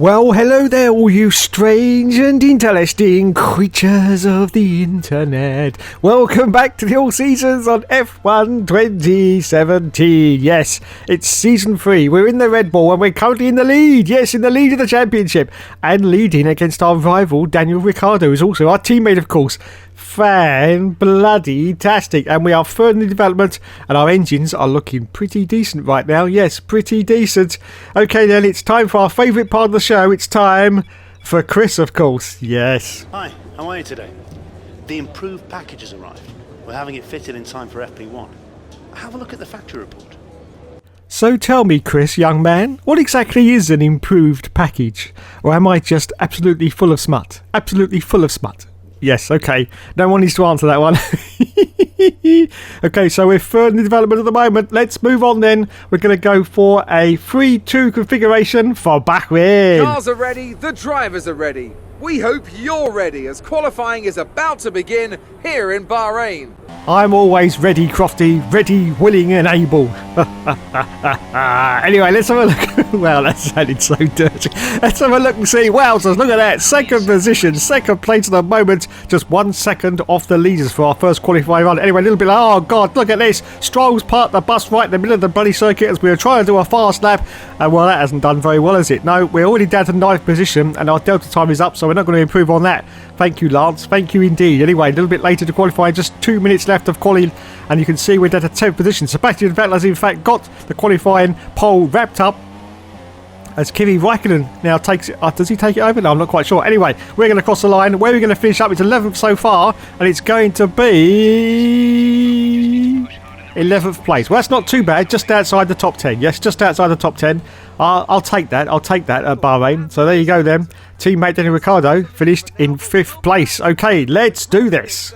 Well, hello there, all you strange and interesting creatures of the internet. Welcome back to the All Seasons on F1 2017. Yes, it's season 3. We're in the Red Bull and we're currently in the lead. Yes, in the lead of the championship. And leading against our rival, Daniel Ricciardo, who's also our teammate, of course. Fan-bloody-tastic. And we are further in development and our engines are looking pretty decent right now. Yes, pretty decent. Okay then, it's time for our favourite part of the show. It's time for Chris, of course. Yes. Hi, how are you today? The improved package has arrived. We're having it fitted in time for FP1. Have a look at the factory report. So tell me, Chris, young man, what exactly is an improved package? Or am I just absolutely full of smut? Absolutely full of smut. Yes, okay. No one needs to answer that one. Okay, so we're further in development at the moment. Let's move on then. We're going to go for a 3-2 configuration for Bahrain. Cars are ready, the drivers are ready. We hope you're ready as qualifying is about to begin here in Bahrain. I'm always ready, Crofty. Ready, willing and able. Anyway, let's have a look. Wow, that sounded so dirty. Let's have a look and see. Wowzers, look at that. Second position, second place at the moment. Just 1 second off the leaders for our first qualifying run. Anyway, a little bit like, oh God, look at this. Stroll's parked the bus right in the middle of the bloody circuit as we were trying to do a fast lap. And well, that hasn't done very well, has it? No, we're already down to 9th position and our delta time is up, so we're not going to improve on that. Thank you, Lance. Thank you indeed. Anyway, a little bit later to qualify, just 2 minutes left of qualifying, and you can see we're down to 10th position. Sebastian Vettel has in fact got the qualifying pole wrapped up as Kimi Raikkonen now takes it. Does he take it over? No, I'm not quite sure. Anyway, we're going to cross the line. Where are we going to finish up? It's 11th so far, and it's going to be 11th place. Well, that's not too bad. Just outside the top 10. Yes, just outside the top 10. I'll take that. I'll take that at Bahrain. So there you go then. Teammate Daniel Ricciardo finished in 5th place. Okay, let's do this.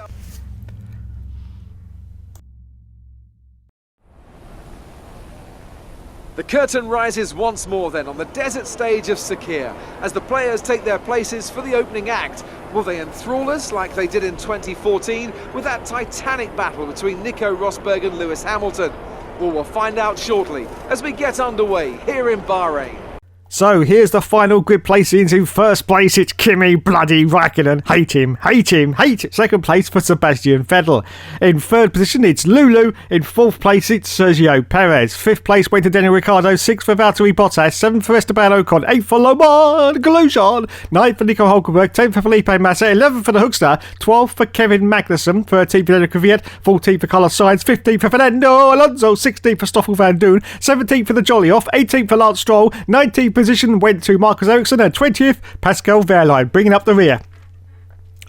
The curtain rises once more then on the desert stage of Sakhir as the players take their places for the opening act. Will they enthrall us like they did in 2014 with that titanic battle between Nico Rosberg and Lewis Hamilton? Well, we'll find out shortly as we get underway here in Bahrain. So here's the final grid placings. In first place, it's Kimi bloody Raikkonen. Hate him, hate him, hate it. Second place for Sebastian Vettel. In third position, it's Lulu. In fourth place, it's Sergio Perez. Fifth place went to Daniel Ricciardo. Sixth for Valtteri Bottas. Seventh for Esteban Ocon. Eighth for Romain Grosjean. Ninth for Nico Hulkenberg. 10th for Felipe Massa. 11th for the Hookster. 12th for Kevin Magnussen. 13th for Daniel Kvyat. 14th for Carlos Sainz. 15th for Fernando Alonso. 16th for Stoffel Van Doon. 17th for the Jolly Off. 18th for Lance Stroll. 19th position went to Marcus Ericsson, and 20th Pascal Wehrlein, bringing up the rear.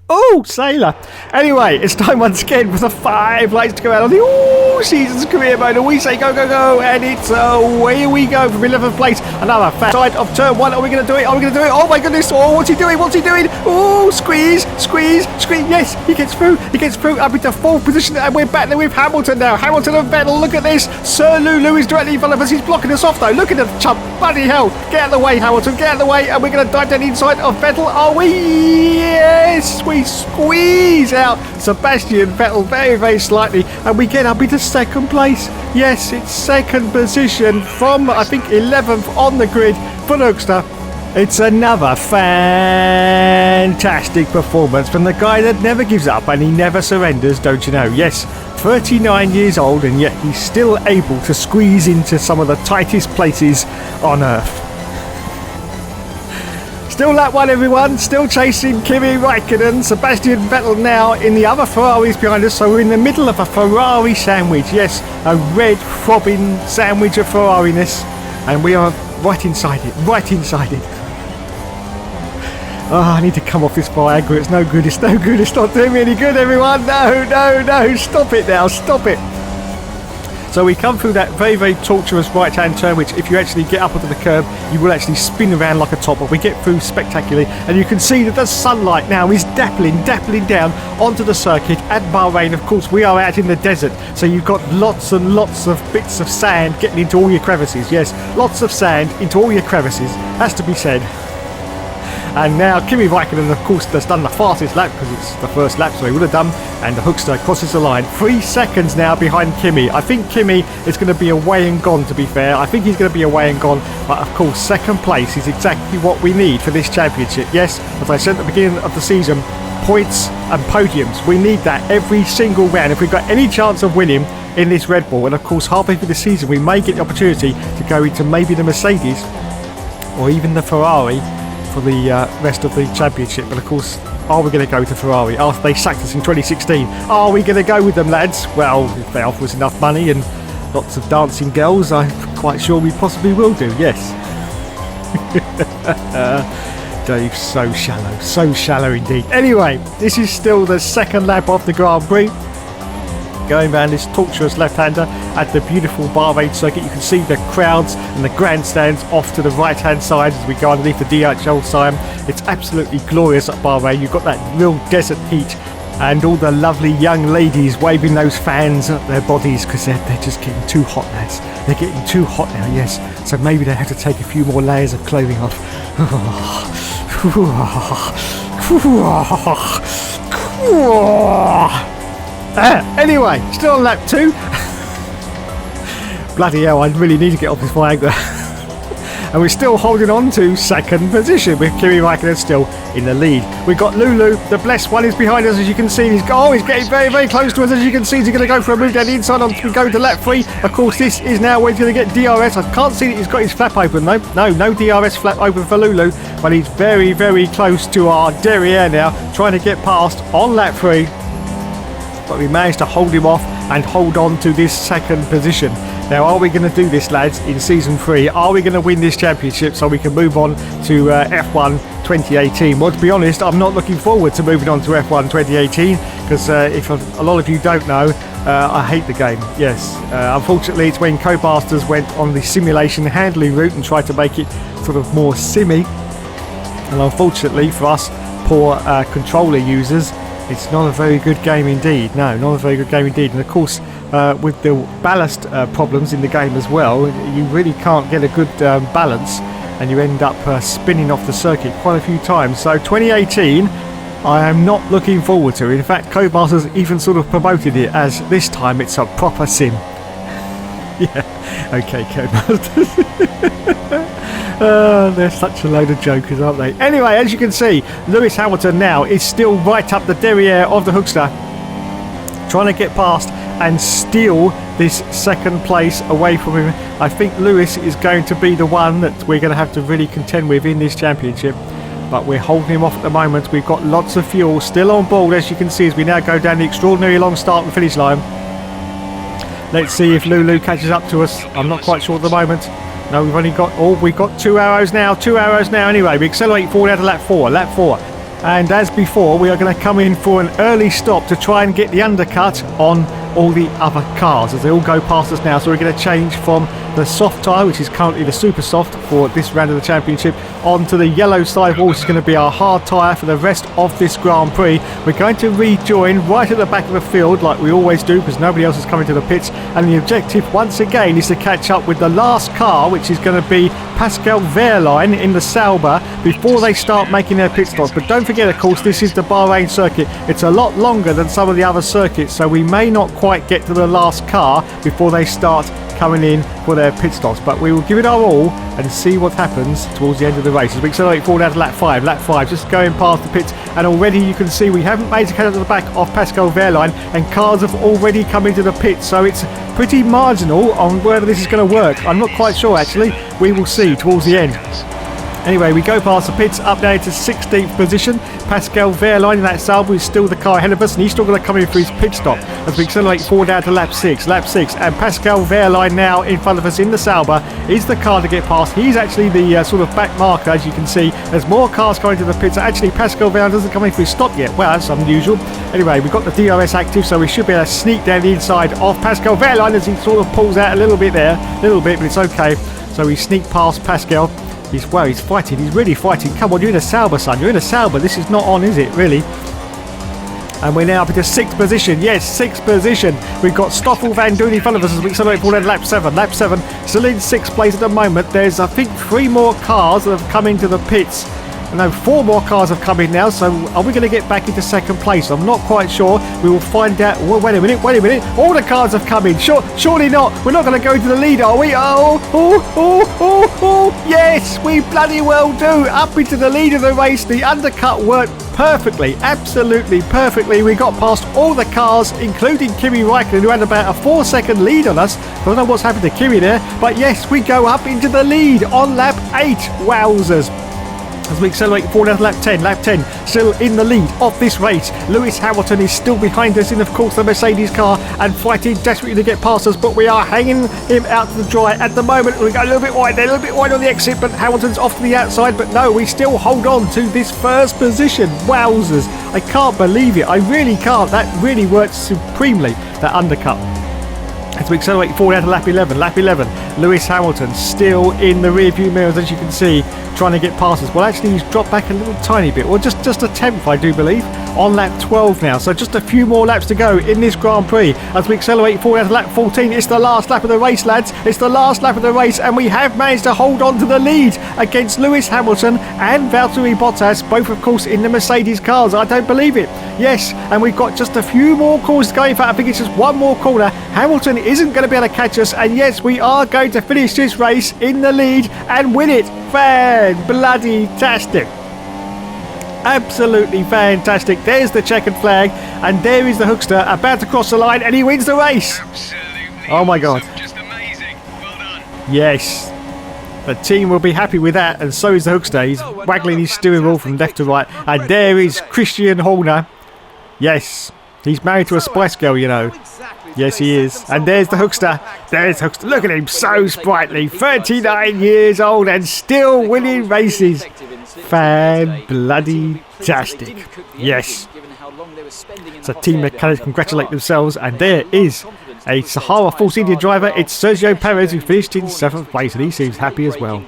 Oh, sailor. Anyway, it's time once again for the 5 lights to go out on the All Seasons career mode, and we say go, go, go, and it's away we go from 11th place. Another fat side of turn 1. Are we going to do it? Are we going to do it? Oh my goodness. Oh, what's he doing? What's he doing? Oh, squeeze, squeeze, squeeze. Yes, he gets through. He gets through up into 4th position, and we're back there with Hamilton now. Hamilton and Vettel, look at this. Sir Lulu is directly in front of us. He's blocking us off though. Look at the chump. Bloody hell. Get out of the way, Hamilton. Get out of the way, and we're going to dive down the inside of Vettel. Are we? Yes, we squeeze out Sebastian Vettel very, very slightly, and we get up into 2nd place. Yes, it's 2nd position from, I think, 11th on the grid for Hookster. It's another fantastic performance from the guy that never gives up and he never surrenders, don't you know? Yes, 39 years old, and yet he's still able to squeeze into some of the tightest places on Earth. Still that one, everyone. Still chasing Kimi Raikkonen. Sebastian Vettel now in the other Ferraris behind us. So we're in the middle of a Ferrari sandwich. Yes, a red throbbing sandwich of Ferrariness. And we are right inside it. Right inside it. Oh, I need to come off this Viagra. It's no good. It's no good. It's not doing me any good, everyone. No, no, no. Stop it now. Stop it. So we come through that very, very tortuous right-hand turn, which if you actually get up onto the curb, you will actually spin around like a top. But we get through spectacularly, and you can see that the sunlight now is dappling down onto the circuit at Bahrain. Of course, we are out in the desert, so you've got lots and lots of bits of sand getting into all your crevices. Yes, lots of sand into all your crevices, has to be said. And now Kimi Raikkonen, of course, has done the fastest lap because it's the first lap, so he would have done. And the Hookster crosses the line. 3 seconds now behind Kimi. I think Kimi is going to be away and gone, to be fair. I think he's going to be away and gone. But of course, second place is exactly what we need for this championship. Yes, as I said at the beginning of the season, points and podiums. We need that every single round. If we've got any chance of winning in this Red Bull, and of course, halfway through the season, we may get the opportunity to go into maybe the Mercedes or even the Ferrari for the rest of the championship. But of course, are we going to go to Ferrari after they sacked us in 2016? Are we going to go with them, lads? Well, if they offer us enough money and lots of dancing girls, I'm quite sure we possibly will do, yes. Dave's so shallow indeed. Anyway, this is still the second lap of the Grand Prix. Going around this tortuous left-hander at the beautiful Bahrain circuit. You can see the crowds and the grandstands off to the right-hand side as we go underneath the DHL sign. It's absolutely glorious at Bahrain. You've got that real desert heat and all the lovely young ladies waving those fans at their bodies because they're just getting too hot, lads. They're getting too hot now, yes. So maybe they have to take a few more layers of clothing off. Anyway, still on lap 2. Bloody hell, I really need to get off this Viagra. And we're still holding on to second position with Kimi Raikkonen still in the lead. We've got Lulu, the blessed one, is behind us, as you can see. He's getting very, very close to us, as you can see. He's going to go for a move down the inside on to go to lap 3. Of course, this is now where he's going to get DRS. I can't see that he's got his flap open though. No DRS flap open for Lulu, but he's very, very close to our derriere now, trying to get past on lap 3. But we managed to hold him off and hold on to this second position. Now, are we going to do this, lads, in Season 3? Are we going to win this championship so we can move on to F1 2018? Well, to be honest, I'm not looking forward to moving on to F1 2018 because if a lot of you don't know, I hate the game, yes. Unfortunately, it's when Codemasters went on the simulation handling route and tried to make it sort of more simmy. And unfortunately for us poor controller users, it's not a very good game indeed. No, not a very good game indeed. And of course, with the ballast problems in the game as well, you really can't get a good balance and you end up spinning off the circuit quite a few times. So 2018, I am not looking forward to. In fact, Codemasters even sort of promoted it as this time it's a proper sim. Yeah, okay, Codemasters. They're such a load of jokers, aren't they? Anyway, as you can see, Lewis Hamilton now is still right up the derriere of the Hookster, trying to get past and steal this second place away from him. I think Lewis is going to be the one that we're going to have to really contend with in this championship, but we're holding him off at the moment. We've got lots of fuel still on board, as you can see, as we now go down the extraordinary long start and finish line. Let's see if Lulu catches up to us. I'm not quite sure at the moment. No, we've got 2 arrows now. 2 arrows now anyway. We accelerate forward out to lap 4. And as before, we are going to come in for an early stop to try and get the undercut on all the other cars as they all go past us now. So we're going to change from the soft tyre, which is currently the super soft for this round of the championship, onto the yellow side wall, which is going to be our hard tyre for the rest of this Grand Prix. We're going to rejoin right at the back of the field like we always do because nobody else is coming to the pits, and the objective once again is to catch up with the last car, which is going to be Pascal Wehrlein in the Sauber, before they start making their pit stops. But don't forget, of course, this is the Bahrain circuit. It's a lot longer than some of the other circuits, so we may not quite get to the last car before they start coming in for their pit stops, but we will give it our all and see what happens towards the end of the race as we accelerate forward out to lap 5, just going past the pits, and already you can see we haven't made to catch up to the back of Pascal Wehrlein, and cars have already come into the pits, so it's pretty marginal on whether this is going to work. I'm not quite sure actually. We will see towards the end. Anyway, we go past the pits, up now to 16th position. Pascal Wehrlein in that Sauber is still the car ahead of us, and he's still going to come in for his pit stop as we accelerate forward down to lap 6, and Pascal Wehrlein now in front of us in the Sauber is the car to get past. He's actually the sort of back marker, as you can see. There's more cars going to the pits. Actually, Pascal Wehrlein doesn't come in for his stop yet. Well, that's unusual. Anyway, we've got the DRS active, so we should be able to sneak down the inside of Pascal Wehrlein as he sort of pulls out a little bit, but it's okay. So we sneak past Pascal. He's fighting. He's really fighting. Come on, you're in a Sauber, son. You're in a Sauber. This is not on, is it, really? And we're now up into 6th position. Yes, 6th position. We've got Stoffel Vandoorne in front of us as we accelerate forward at lap 7. Lap 7, still in 6th place at the moment. There's, I think, 3 more cars that have come into the pits No, 4 more cars have come in now, so are we going to get back into second place? I'm not quite sure. We will find out. Well, wait a minute. All the cars have come in. Surely not. We're not going to go into the lead, are we? Yes, we bloody well do. Up into the lead of the race. The undercut worked perfectly, absolutely perfectly. We got past all the cars, including Kimi Räikkönen, who had about a 4-second lead on us. I don't know what's happened to Kimi there, but yes, we go up into the lead on lap 8. Wowzers. As we accelerate forward to lap 10, still in the lead of this race. Lewis Hamilton is still behind us in, of course, the Mercedes car and fighting desperately to get past us, but we are hanging him out to the dry at the moment. We go a little bit wide there, a little bit wide on the exit, but Hamilton's off to the outside, but no, we still hold on to this first position. Wowzers. I can't believe it. I really can't. That really worked supremely, that undercut. As we accelerate forward out to lap 11, Lewis Hamilton still in the rear view mirrors, as you can see, trying to get past us. Well, actually, he's dropped back a little tiny bit, or just a tenth, I do believe, on lap 12 now. So just a few more laps to go in this Grand Prix. As we accelerate forward out to lap 14, it's the last lap of the race, lads. It's the last lap of the race, and we have managed to hold on to the lead against Lewis Hamilton and Valtteri Bottas, both, of course, in the Mercedes cars. I don't believe it. Yes, and we've got just a few more corners to go. In fact, I think it's just one more corner. Hamilton isn't going to be able to catch us, and yes, we are going to finish this race in the lead and win it. Fan-bloody-tastic. Absolutely fantastic. There's the checkered flag, and there is the Hookster about to cross the line, and he wins the race. Absolutely. Oh my God. Awesome. Just amazing. Well done. Yes. The team will be happy with that, and so is the Hookster. He's waggling his steering wheel from left to right, and there is Christian Horner. Yes. He's married to a Spice Girl, you know. Yes, he is. And there's the Hookster. There's Hookster. Look at him, so sprightly. 39 years old and still winning races. Fan-bloody-tastic. Yes. So Team Mechanics congratulate themselves. And there is a Sahara Force India driver. It's Sergio Perez, who finished in 7th place. And he seems happy as well.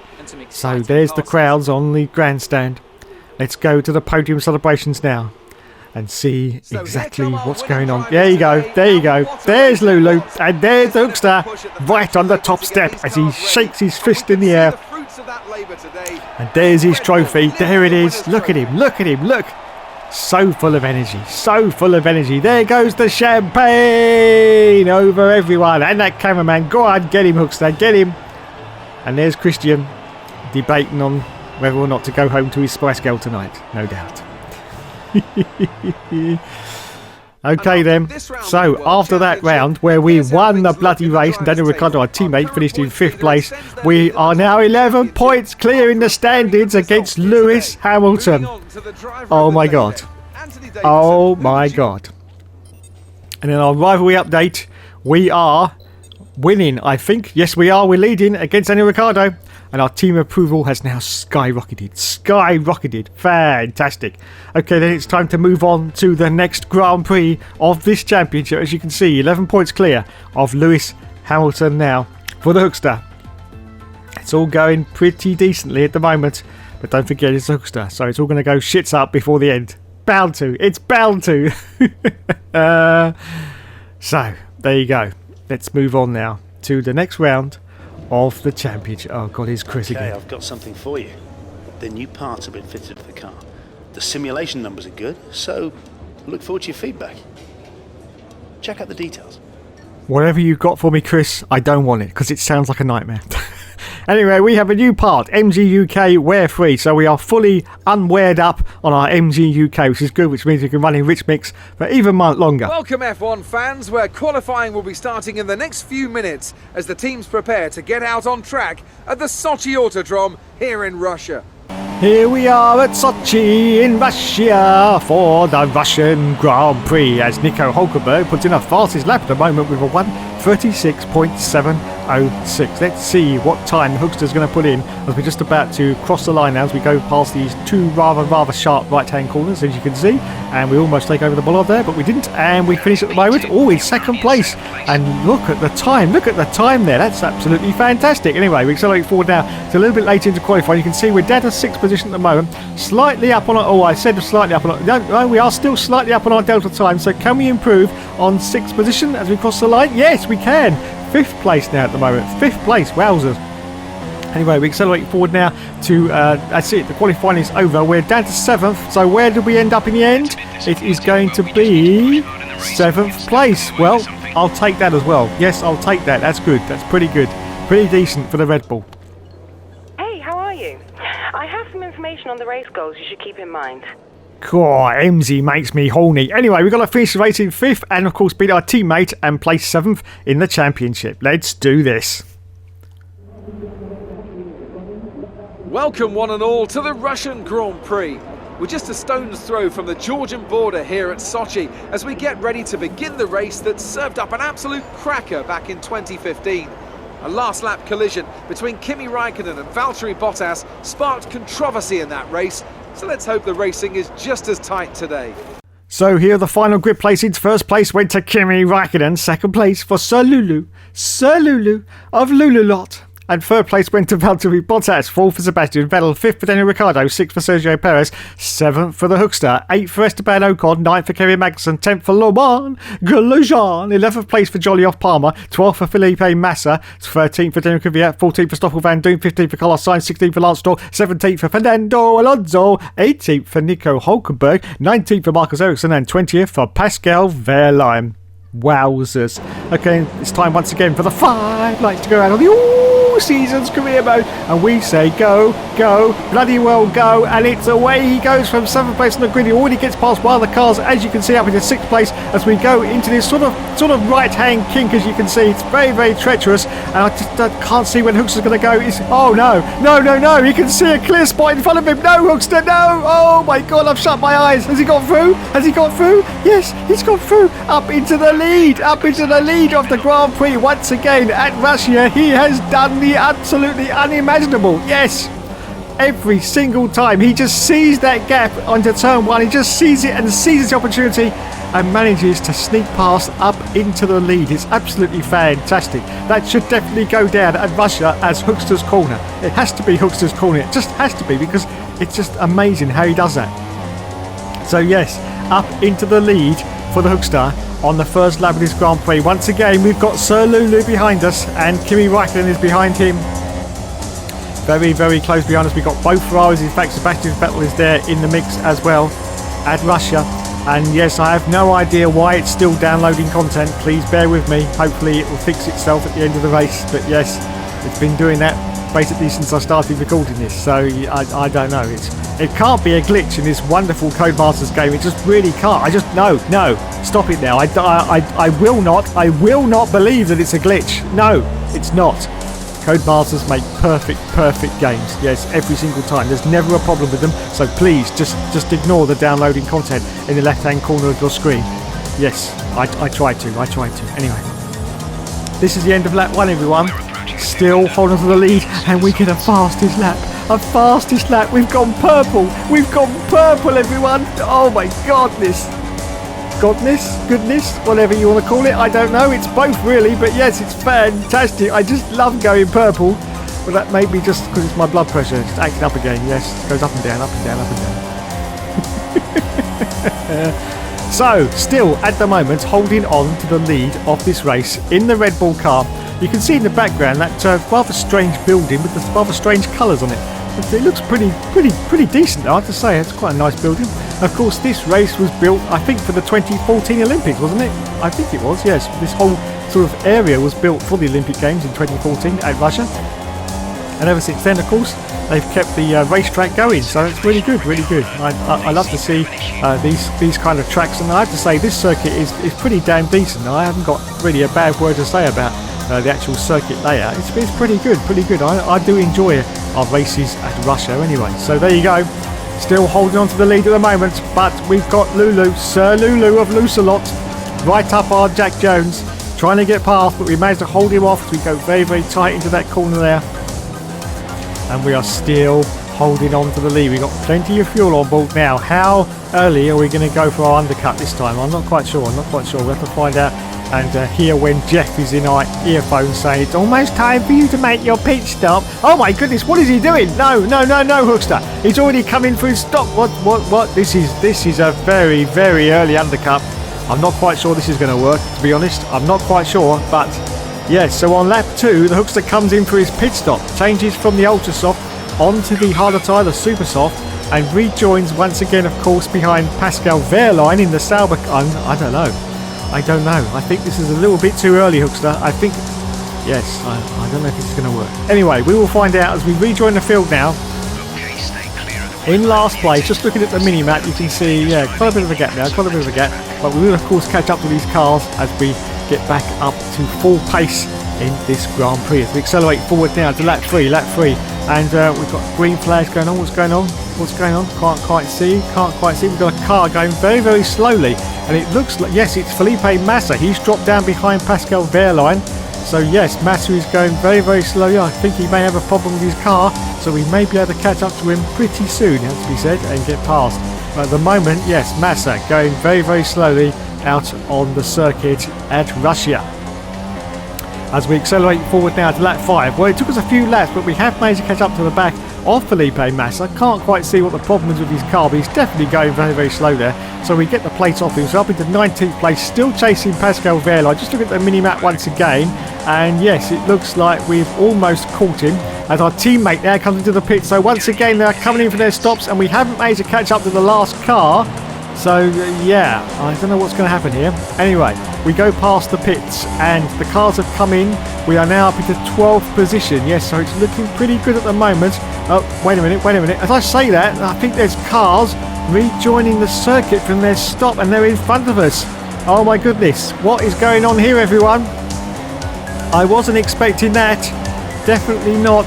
So there's the crowds on the grandstand. Let's go to the podium celebrations now and see exactly what's going on. There you go. There's Lulu, and there's the Hookster right on the top step as he shakes his fist in the air. And there's his trophy. There it is. Look at him. Look. So full of energy. There goes the champagne over everyone. And that cameraman. Go on, get him, Hookster. Get him. And there's Christian debating on whether or not to go home to his Spice Girl tonight. No doubt. Okay then, so after that round where we won the bloody race and Daniel Ricciardo, our teammate, finished in 5th place, we are now 11 points clear in the standings against Lewis Hamilton. Oh my God. And in our rivalry update, we are winning, I think. Yes, we are. We're leading against Daniel Ricciardo. And our team approval has now skyrocketed. Fantastic. Okay, then it's time to move on to the next Grand Prix of this championship. As you can see, 11 points clear of Lewis Hamilton now for the Hookster. It's all going pretty decently at the moment. But don't forget, it's the Hookster. So it's all going to go shits up before the end. Bound to. It's bound to. So, there you go. Let's move on now to the next round of the championship. Oh God, here's Chris again. Okay, I've got something for you. The new parts have been fitted to the car. The simulation numbers are good, so look forward to your feedback. Check out the details. Whatever you've got for me, Chris, I don't want it because it sounds like a nightmare. Anyway, we have a new part, MG UK wear free, so we are fully unweared up on our MG UK, which is good, which means we can run in rich mix for even longer. Welcome F1 fans, where qualifying will be starting in the next few minutes as the teams prepare to get out on track at the Sochi Autodrome here in Russia. Here we are at Sochi in Russia for the Russian Grand Prix as Nico Hulkenberg puts in a fastest lap at the moment with a 1:36.706. Let's see what time the Hookster's going to put in as we're just about to cross the line now as we go past these two rather sharp right-hand corners, as you can see, and we almost take over the bollard there, but we didn't, and we finish at the moment in second place. And look at the time there. That's absolutely fantastic. Anyway, we accelerate forward now to a little bit later into qualifying. You can see we're down to 6th position at the moment, slightly up on our, I said slightly up on our, no, we are still slightly up on our delta time, so can we improve on 6th position as we cross the line? Yes, we can. 5th place now at the moment. 5th place, wowzers. Anyway, we accelerate forward now to, that's it, the qualifying is over. We're down to 7th, so where did we end up in the end? It is going to be 7th place. Well, I'll take that as well. Yes, I'll take that. That's good. That's pretty good. Pretty decent for the Red Bull. Hey, how are you? I have some information on the race goals you should keep in mind. Cool, Emsy makes me horny. Anyway, we've got to finish the race in 5th and, of course, beat our teammate and place 7th in the championship. Let's do this. Welcome one and all to the Russian Grand Prix. We're just a stone's throw from the Georgian border here at Sochi as we get ready to begin the race that served up an absolute cracker back in 2015. A last lap collision between Kimi Raikkonen and Valtteri Bottas sparked controversy in that race, so let's hope the racing is just as tight today. So here are the final grid placings. First place went to Kimi Raikkonen. Second place for Sir Lulu of Lululot. And third place went to Valtteri Bottas. Fourth for Sebastian Vettel. Fifth for Daniel Ricciardo. Sixth for Sergio Perez. Seventh for the Hookster. Eighth for Esteban Ocon. Ninth for Kevin Magnussen. 10th for Laurent Grosjean. 11th place for Jolly Off Palmer. 12th for Felipe Massa. 13th for Daniel Kvyat. 14th for Stoffel Van Doon. 15th for Carlos Sainz. 16th for Lance Stroll. 17th for Fernando Alonso. 18th for Nico Hulkenberg. 19th for Marcus Ericsson. And 20th for Pascal Wehrlein. Wowzers. Okay, it's time once again for the 5 lights to go out on the all-seasons career mode. And we say go, go, bloody well go. And it's away he goes from 7th place on the grid. He already gets past one of the cars, as you can see, up into 6th place as we go into this sort of right-hand kink, as you can see. It's very, very treacherous. And I just can't see when Hookster's going to go. Oh, no. You can see a clear spot in front of him. No, Hookster, no. Oh, my God, I've shut my eyes. Has he got through? Yes, he's got through. Up into the lead of the Grand Prix once again at Russia. He has done the absolutely unimaginable. Yes, every single time he just sees that gap onto turn 1. He just sees it and seizes the opportunity and manages to sneak past up into the lead. It's absolutely fantastic. That should definitely go down at Russia as Hookster's corner. It has to be Hookster's corner. It just has to be, because it's just amazing how he does that. So yes, up into the lead for the Hookster on the first lap of this Grand Prix. Once again, we've got Sir Lulu behind us and Kimi Raikkonen is behind him. Very, very close behind us. We've got both Ferraris. In fact, Sebastian Vettel is there in the mix as well at Russia. And yes, I have no idea why it's still downloading content. Please bear with me. Hopefully it will fix itself at the end of the race. But yes, it's been doing that basically since I started recording this. So I don't know. It can't be a glitch in this wonderful Codemasters game. It just really can't. I just no. Stop it now. I will not believe that it's a glitch. No, it's not. Codemasters make perfect games. Yes, every single time. There's never a problem with them. So please just ignore the downloading content in the left-hand corner of your screen. Yes, I tried to. Anyway, this is the end of lap 1, everyone. Still holding on to the lead, and we get a fastest lap. We've gone purple, everyone. Oh my goodness, whatever you want to call it. I don't know. It's both really, but yes, it's fantastic. I just love going purple. But that may be just because it's my blood pressure. It's acting up again. Yes, it goes up and down. So, still at the moment holding on to the lead of this race in the Red Bull car. You can see in the background that rather strange building with the rather strange colours on it. But it looks pretty decent, I have to say. It's quite a nice building. Of course, this race was built, I think, for the 2014 Olympics, wasn't it? I think it was, yes. This whole sort of area was built for the Olympic Games in 2014 at Russia. And ever since then, of course, they've kept the racetrack going. So it's really good. I love to see these kind of tracks. And I have to say, this circuit is pretty damn decent. I haven't got really a bad word to say about the actual circuit layout. It's pretty good. I do enjoy our races at Russia anyway. So there you go. Still holding on to the lead at the moment, but we've got Sir Lulu of Lucelot, right up our Jack Jones, trying to get past, but we managed to hold him off as we go very, very tight into that corner there. And we are still holding on to the lead. We've got plenty of fuel on board now. How early are we going to go for our undercut this time? I'm not quite sure. We'll have to find out and hear when Jeff is in our earphones saying it's almost time for you to make your pit stop. Oh my goodness, what is he doing? No, Hookster. He's already coming for his stop. What? This is a very, very early undercut. I'm not quite sure this is going to work, to be honest. I'm not quite sure, but Yes, so on lap 2, the Hookster comes in for his pit stop, changes from the Ultra Soft onto the harder tyre, the Super Soft, and rejoins once again, of course, behind Pascal Wehrlein in the Sauber. I don't know. I think this is a little bit too early, Hookster. I think, yes, I don't know if this is going to work. Anyway, we will find out as we rejoin the field now. Okay, stay clear of the In last place, just looking at the mini-map, you can see, yeah, quite a bit of a gap now, But we will, of course, catch up to these cars as we get back up to full pace in this Grand Prix. As we accelerate forward now to lap 3. And we've got green flags going on. What's going on? Can't quite see. We've got a car going very, very slowly. And it looks like, yes, it's Felipe Massa. He's dropped down behind Pascal Wehrlein. So yes, Massa is going very, very slowly. I think he may have a problem with his car. So we may be able to catch up to him pretty soon, has to be said, and get past. But at the moment, yes, Massa going very, very slowly out on the circuit at Russia. As we accelerate forward now to lap 5. Well, it took us a few laps, but we have managed to catch up to the back of Felipe Massa. Can't quite see what the problem is with his car, but he's definitely going very, very slow there. So we get the plates off him. So up into 19th place, still chasing Pascal Wehrlein. Just look at the mini-map once again. And yes, it looks like we've almost caught him. As our teammate now comes into the pit. So once again, they're coming in for their stops, and we haven't managed to catch up to the last car. So yeah, I don't know what's going to happen here. Anyway, we go past the pits and the cars have come in. We are now up into 12th position. Yes, so it's looking pretty good at the moment. Oh, wait a minute. As I say that, I think there's cars rejoining the circuit from their stop and they're in front of us. Oh my goodness, what is going on here, everyone? I wasn't expecting that. Definitely not.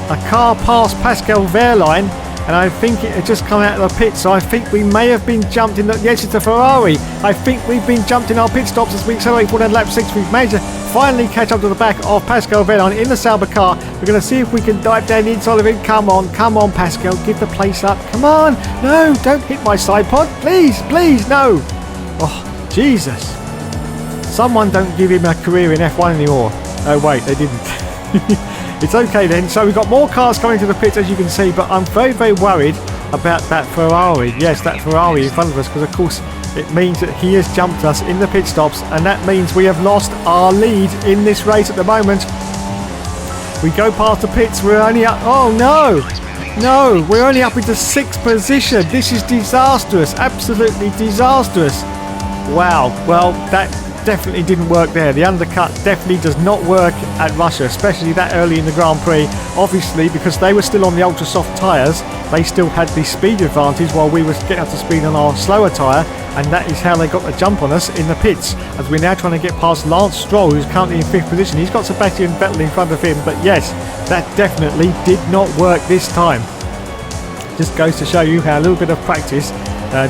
A car passed Pascal Wehrlein. And I think it had just come out of the pit, so I think we may have been jumped in the... Yes, it's a Ferrari. I think we've been jumped in our pit stops as we accelerate forward at lap 6. We've managed to finally catch up to the back of Pascal Wehrlein in the Sauber car. We're going to see if we can dive down the inside of it. Come on, Pascal, give the place up. Come on. No, don't hit my side pod. Please, no. Oh, Jesus. Someone don't give him a career in F1 anymore. Oh, wait, they didn't. It's okay then. So we've got more cars coming to the pits, as you can see, but I'm very, very worried about that Ferrari. Yes, that Ferrari in front of us, because of course it means that he has jumped us in the pit stops, and that means we have lost our lead in this race at the moment. We go past the pits, we're only up... Oh no, we're only up into 6th position. This is disastrous, absolutely disastrous. Wow, well, that definitely didn't work there. The undercut definitely does not work at Russia, especially that early in the Grand Prix. Obviously, because they were still on the ultra soft tyres, they still had the speed advantage while we were getting up to speed on our slower tyre, and that is how they got the jump on us in the pits. As we're now trying to get past Lance Stroll, who's currently in 5th position. He's got Sebastian Vettel in front of him, but yes, that definitely did not work this time. Just goes to show you how a little bit of practice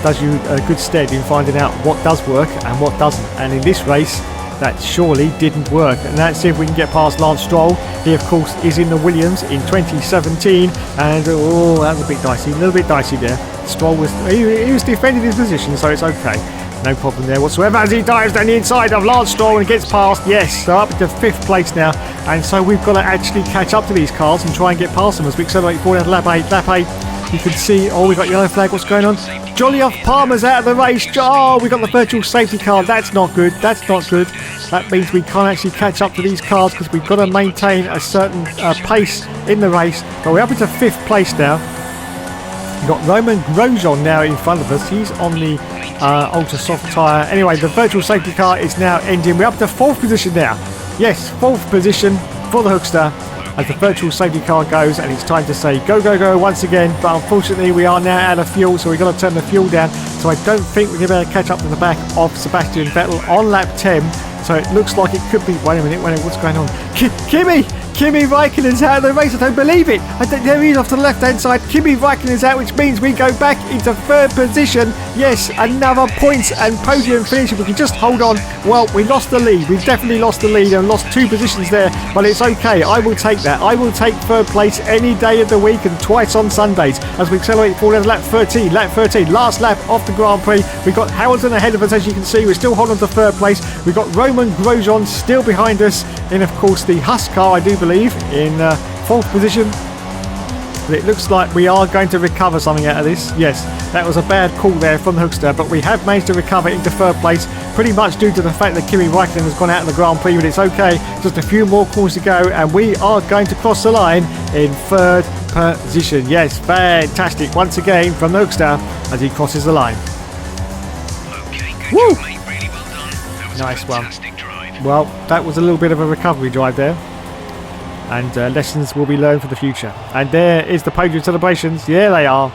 does you a good stead in finding out what does work and what doesn't. And in this race, that surely didn't work. And let's see if we can get past Lance Stroll. He, of course, is in the Williams in 2017. And, oh, that was a little bit dicey there. Stroll was, he was defending his position, so it's okay. No problem there whatsoever as he dives down the inside of Lance Stroll and gets past. Yes, so up to 5th place now. And so we've got to actually catch up to these cars and try and get past them as we accelerate forward at lap 8. Lap 8. You can see, oh, we've got yellow flag. What's going on? Jolly-Off Palmer's out of the race. Oh, we've got the virtual safety car. That's not good. That means we can't actually catch up to these cars because we've got to maintain a certain pace in the race. But we're up into 5th place now. We've got Roman Grosjean now in front of us. He's on the ultra soft tyre. Anyway, the virtual safety car is now ending. We're up to 4th position now. Yes, 4th position for the Hookster as the virtual safety car goes, and it's time to say go, go, go once again. But unfortunately, we are now out of fuel, so we've got to turn the fuel down. So I don't think we're going to be able to catch up to the back of Sebastian Vettel on lap 10. So it looks like it could be... Wait a minute, what's going on? Kimi Raikkonen's out of the race. I don't believe it. There he is off to the left-hand side. Kimi Raikkonen's out, which means we go back into 3rd position. Yes, another points and podium finish. If we can just hold on. Well, we lost the lead. We've definitely lost the lead and lost 2 positions there. But it's okay. I will take that. I will take 3rd place any day of the week and twice on Sundays as we accelerate forward to lap 13. Last lap of the Grand Prix. We've got Hamilton ahead of us, as you can see. We're still holding on to 3rd place. We've got Roman Grosjean still behind us in, of course, the Haas car, I do believe, in 4th position. But it looks like we are going to recover something out of this. Yes, that was a bad call there from the Hookster, but we have managed to recover into third place, pretty much due to the fact that Kimi Räikkönen has gone out in the Grand Prix, but it's okay. Just a few more corners to go, and we are going to cross the line in third position. Yes, fantastic once again from the Hookster as he crosses the line. Okay, good Woo! job, mate. Really well done. That was Nice a one. fantastic drive. Well, that was a little bit of a recovery drive there. And lessons will be learned for the future. And there is the podium celebrations. Yeah, they are.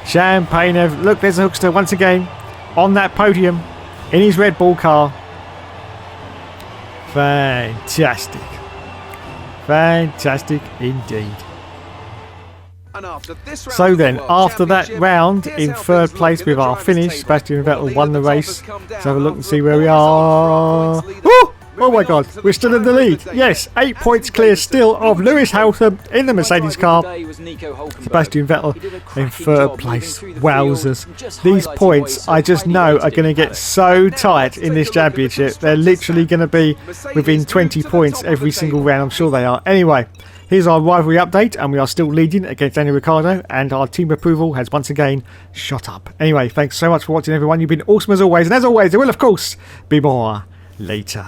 Champagne. Look, there's a Hookster once again on that podium in his Red Bull car. Fantastic. Fantastic indeed. And after this round So of the then, World after that Championship, round here's in how third things place look in with the our drivers' finish, table. Sebastian Well, Vettel the won the leader at the top race. has come down Let's have a look and after see a where we quick are. result. Points leader. Woo! Oh my Moving on god, to we're the still in the final lead. of the day. Yes, 8 As points we clear go still to of Lewis Hamilton in the Mercedes car. Sebastian Vettel in third place. Wowzers. These points I just know are going to get so tight in this championship. They're literally going to be within 20 points every single round. I'm sure they are. Anyway, here's our rivalry update, and we are still leading against Daniel Ricciardo, and our team approval has once again shot up. Anyway, thanks so much for watching, everyone. You've been awesome as always, and as always, there will of course be more later.